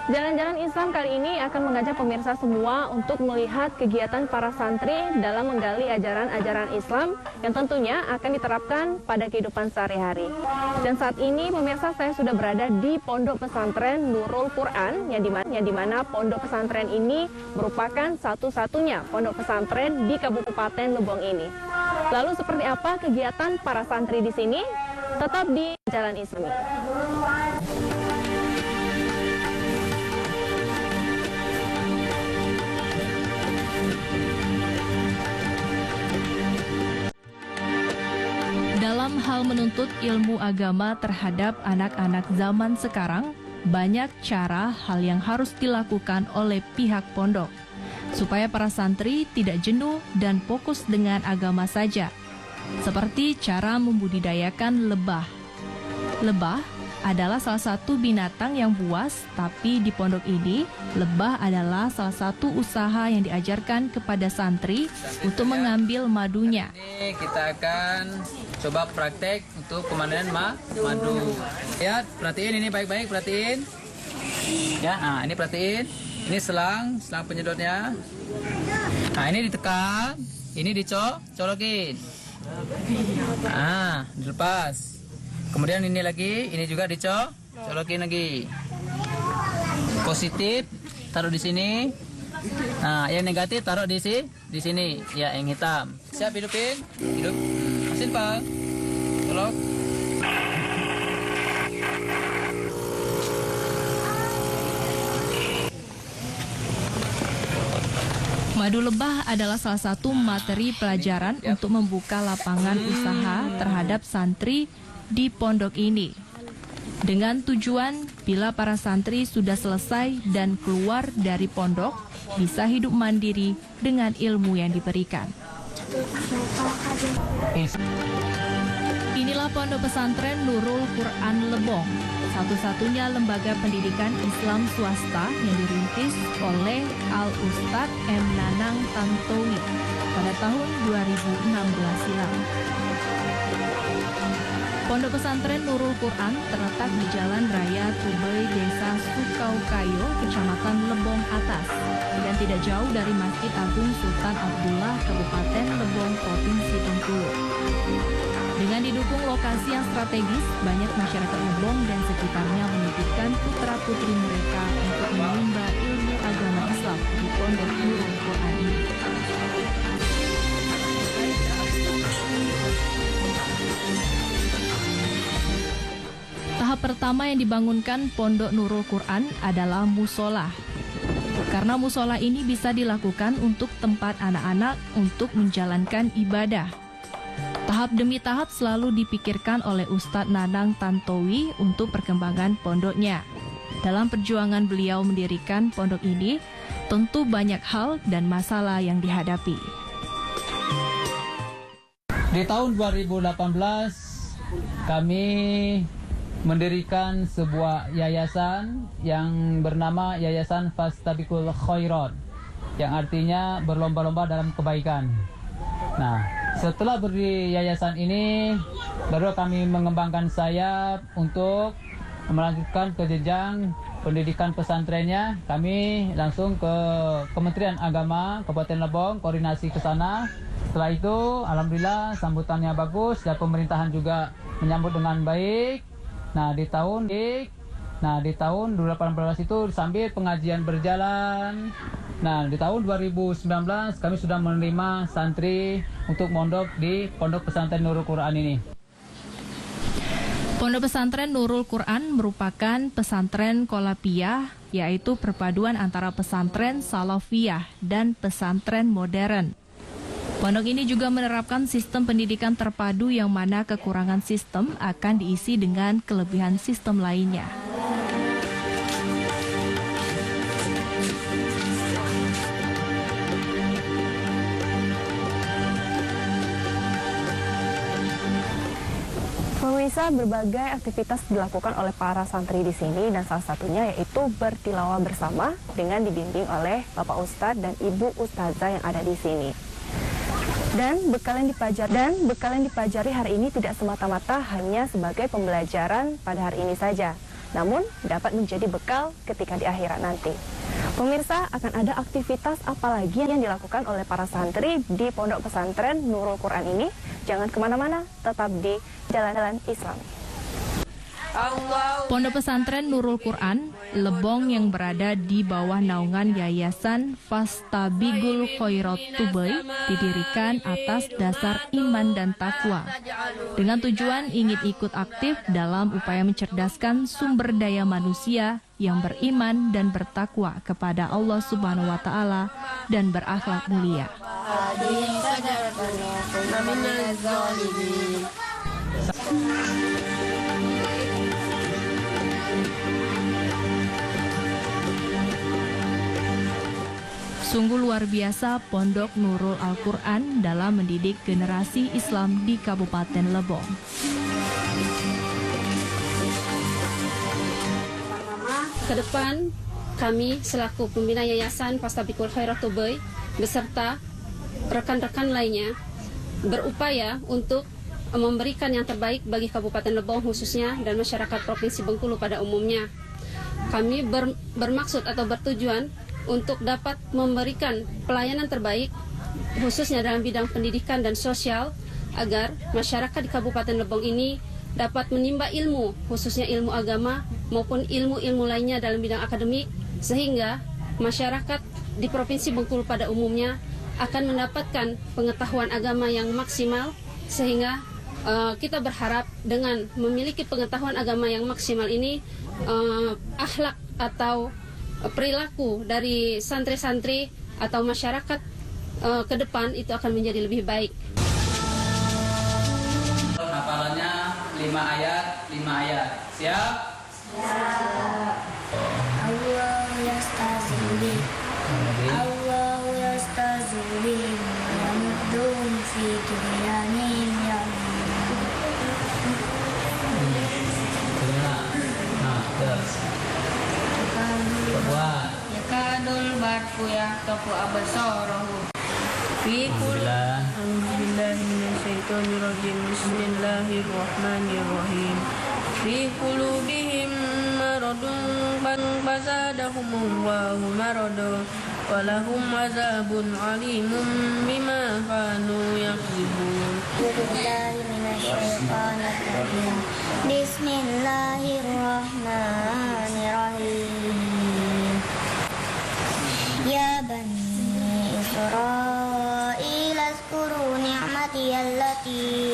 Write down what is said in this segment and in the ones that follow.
Jalan-jalan Islam kali ini akan mengajak pemirsa semua untuk melihat kegiatan para santri dalam menggali ajaran-ajaran Islam yang tentunya akan diterapkan pada kehidupan sehari-hari. Dan saat ini pemirsa, saya sudah berada di Pondok Pesantren Nurul Quran yang dimana pondok pesantren ini merupakan satu-satunya pondok pesantren di Kabupaten Lebong ini. Lalu seperti apa kegiatan para santri di sini? Tetap di Jalan Islam. Dalam hal menuntut ilmu agama terhadap anak-anak zaman sekarang, banyak cara hal yang harus dilakukan oleh pihak pondok, supaya para santri tidak jenuh dan fokus dengan agama saja. Seperti cara membudidayakan lebah. Lebah adalah salah satu binatang yang buas, tapi di pondok ini, lebah adalah salah satu usaha yang diajarkan kepada santri untuk mengambil madunya. Ini kita akan coba praktek untuk pemanen madu. Ya, perhatiin ini baik-baik, perhatiin. Ya, nah ini perhatiin. Ini selang penyedotnya. Nah, ini ditekan, ini dicolokin. Nah, dilepas. Kemudian ini lagi, ini juga dicolokin lagi. Positif taruh di sini. Nah, yang negatif taruh di sini. Ya, yang hitam. Siap hidupin? Hidup. Simpel. Colok. Madu lebah adalah salah satu materi pelajaran untuk membuka lapangan usaha terhadap santri di pondok ini. Dengan tujuan bila para santri sudah selesai dan keluar dari pondok, bisa hidup mandiri dengan ilmu yang diberikan. Inilah Pondok Pesantren Nurul Quran Lebong, satu-satunya lembaga pendidikan Islam swasta yang dirintis oleh Al-Ustadz M. Nanang Tantowi pada tahun 2016 silam. Pondok Pesantren Nurul Quran terletak di Jalan Raya Tubei, Desa Sukaukayo, Kecamatan Lebong Atas, dan tidak jauh dari Masjid Agung Sultan Abdullah, Kabupaten Lebong, Provinsi Bengkulu. Dengan didukung lokasi yang strategis, banyak masyarakat Lebong dan sekitarnya menitipkan putra-putri mereka untuk menimba ilmu agama Islam di Pondok Nurul Quran ini. Tahap pertama yang dibangunkan Pondok Nurul Quran adalah musola. Karena musola ini bisa dilakukan untuk tempat anak-anak untuk menjalankan ibadah. Tahap demi tahap selalu dipikirkan oleh Ustadz Nanang Tantowi untuk perkembangan pondoknya. Dalam perjuangan beliau mendirikan pondok ini, tentu banyak hal dan masalah yang dihadapi. Di tahun 2018 kami mendirikan sebuah yayasan yang bernama Yayasan Fastabiqul Khairat, yang artinya berlomba-lomba dalam kebaikan. Nah, setelah berdiri yayasan ini, baru kami mengembangkan sayap untuk melanjutkan ke jenjang pendidikan pesantrennya. Kami langsung ke Kementerian Agama Kabupaten Lebong, koordinasi ke sana. Setelah itu, alhamdulillah sambutannya bagus dan pemerintahan juga menyambut dengan baik. Nah, di tahun 2018 itu sambil pengajian berjalan. Nah, di tahun 2019 kami sudah menerima santri untuk mondok di Pondok Pesantren Nurul Quran ini. Pondok Pesantren Nurul Quran merupakan pesantren kolapiyah, yaitu perpaduan antara pesantren salafiyah dan pesantren modern. Pondok ini juga menerapkan sistem pendidikan terpadu yang mana kekurangan sistem akan diisi dengan kelebihan sistem lainnya. Pemirsa, berbagai aktivitas dilakukan oleh para santri di sini dan salah satunya yaitu bertilawah bersama dengan dibimbing oleh Bapak Ustadz dan Ibu Ustazah yang ada di sini. Dan bekal yang dipelajari hari ini tidak semata-mata hanya sebagai pembelajaran pada hari ini saja. namun dapat menjadi bekal ketika di akhirat nanti. Pemirsa, akan ada aktivitas apa lagi yang dilakukan oleh para santri di Pondok Pesantren Nurul Quran ini? Jangan kemana-mana, tetap di Jalan-Jalan Islam. Pondok Pesantren Nurul Quran, Lebong yang berada di bawah naungan Yayasan Fastabigul Khairat Tubai, didirikan atas dasar iman dan takwa, dengan tujuan ingin ikut aktif dalam upaya mencerdaskan sumber daya manusia yang beriman dan bertakwa kepada Allah Subhanahu wa Ta'ala dan berakhlak mulia. Sungguh luar biasa Pondok Nurul Al-Quran dalam mendidik generasi Islam di Kabupaten Lebong. Ke depan, kami selaku pembina Yayasan Fastabikul Khairat Tubai beserta rekan-rekan lainnya berupaya untuk memberikan yang terbaik bagi Kabupaten Lebong khususnya dan masyarakat Provinsi Bengkulu pada umumnya. Kami bermaksud atau bertujuan untuk dapat memberikan pelayanan terbaik khususnya dalam bidang pendidikan dan sosial agar masyarakat di Kabupaten Lebong ini dapat menimba ilmu khususnya ilmu agama maupun ilmu-ilmu lainnya dalam bidang akademik sehingga masyarakat di Provinsi Bengkulu pada umumnya akan mendapatkan pengetahuan agama yang maksimal sehingga kita berharap dengan memiliki pengetahuan agama yang maksimal ini akhlak atau perilaku dari santri-santri atau masyarakat ke depan itu akan menjadi lebih baik. Hafalannya 5 ayat. Siap? Allahu yastazili Allahu yastazili wa mudum fi tughyanin Terus buat yakadul barku yahtafu absarahu fi Alhamdulillah. Bismillahirrahmanirrahim fi qulubihim maradun fazadahumullahu maradan walahum azabun alimun bima kanu yakzibun. Bismillahirrahmanirrahim. Ya bani Israil azkuru ni'mati allati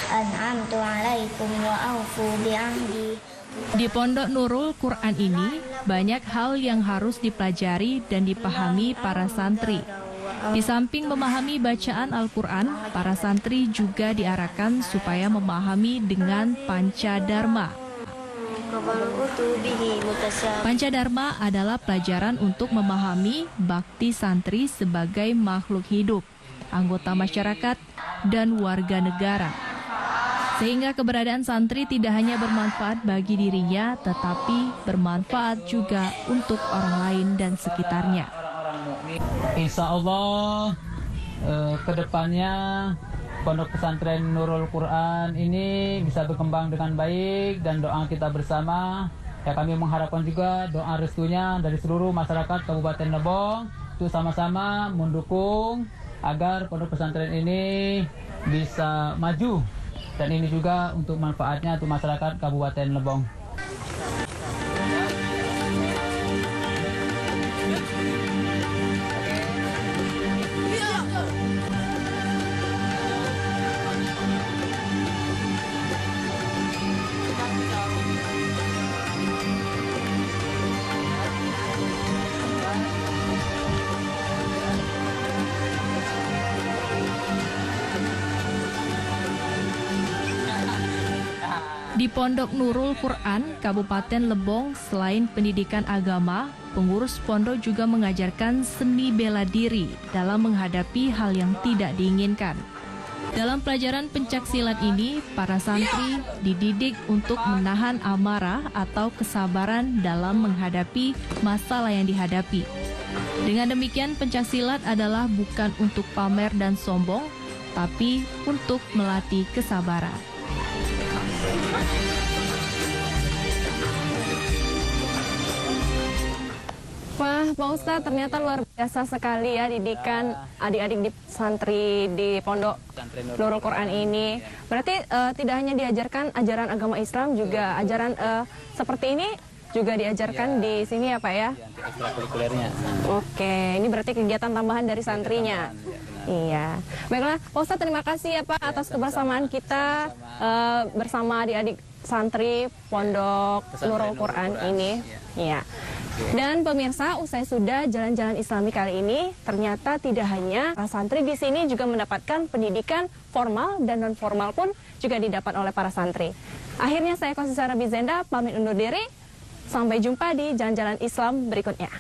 an'amtu alaikum wa aufu bi'ahdi. Di Pondok Nurul Quran ini, banyak hal yang harus dipelajari dan dipahami para santri. Di samping memahami bacaan Al-Quran, para santri juga diarahkan supaya memahami dengan Pancadharma. Pancadharma adalah pelajaran untuk memahami bakti santri sebagai makhluk hidup, anggota masyarakat, dan warga negara. Sehingga keberadaan santri tidak hanya bermanfaat bagi dirinya, tetapi bermanfaat juga untuk orang lain dan sekitarnya. Insya Allah kedepannya Pondok Pesantren Nurul Quran ini bisa berkembang dengan baik dan doa kita bersama. Ya, kami mengharapkan juga doa restunya dari seluruh masyarakat Kabupaten Lebong untuk sama-sama mendukung agar Pondok Pesantren ini bisa maju. Dan ini juga untuk manfaatnya untuk masyarakat Kabupaten Lebong. Di Pondok Nurul Quran, Kabupaten Lebong, selain pendidikan agama, pengurus pondok juga mengajarkan seni bela diri dalam menghadapi hal yang tidak diinginkan. Dalam pelajaran pencaksilat ini, para santri dididik untuk menahan amarah atau kesabaran dalam menghadapi masalah yang dihadapi. Dengan demikian, pencaksilat adalah bukan untuk pamer dan sombong, tapi untuk melatih kesabaran. Baiklah Pak Ustadz, ternyata luar biasa sekali ya didikan adik-adik di santri di Pondok Nurul Quran ini. Berarti tidak hanya diajarkan ajaran agama Islam, juga ajaran seperti ini juga diajarkan di sini ya Pak ya? Ekstrakurikulernya. Oke, ini berarti kegiatan tambahan dari santrinya. Iya. Baiklah, Pak Ustadz, terima kasih ya Pak atas kebersamaan kita bersama adik-adik santri Pondok Nurul Quran ini. Iya. Dan pemirsa, usai sudah jalan-jalan Islami kali ini, ternyata tidak hanya para santri di sini juga mendapatkan pendidikan formal dan non formal pun juga didapat oleh para santri. Akhirnya saya Konstitusi Rabi Zenda pamit undur diri. Sampai jumpa di jalan-jalan Islam berikutnya.